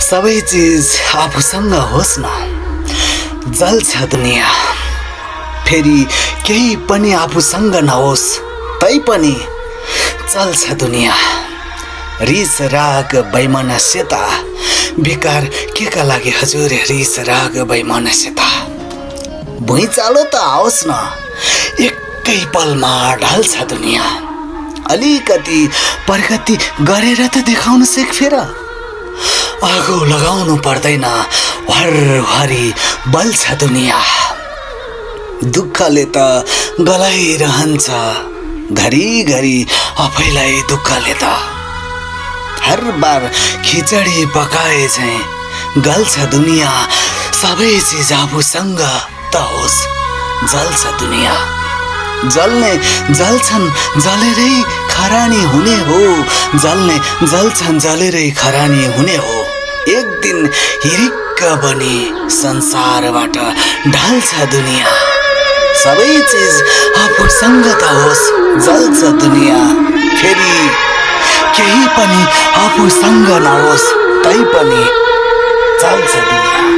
सबै चीज आफूसँग होस् न, जल्छ दुनिया। फेरि केही पनि आफूसँग नहोस् तैपनि चल्छ दुनिया। रिस राग वैमनस्यता बेकार के का लागि हजुर? रिस राग वैमनस्यता भुइँचालो त आओस् न, एकै पलमा ढल्छ दुनिया। अलिकति प्रगति गरेर त देखाउन सिक फेर। आगो लगाउनु पर्दैन, हरहरी बल्छ दुनिया। दुःखले त गलाइरहन्छ घरिघरि आफैलाई दुःखले त। हर बार खिचडी पकाए चाहिँ गल्छ दुनिया। सबै चिज आफूसँग त होस्, जल्छ दुनिया। जल्ने जल्छन् जलेरै खरानी हुने हो, जल्ने जल्छन् जलेरै खरानी हुने हो। एक दिन हिरिक्क बनी संसारबाट ढल्छ दुनिया। सबै चिज आफूसँग त होस्, जल्छ दुनिया। फेरि केही पनि आफूसँग नहोस् तैपनि चल्छ दुनिया।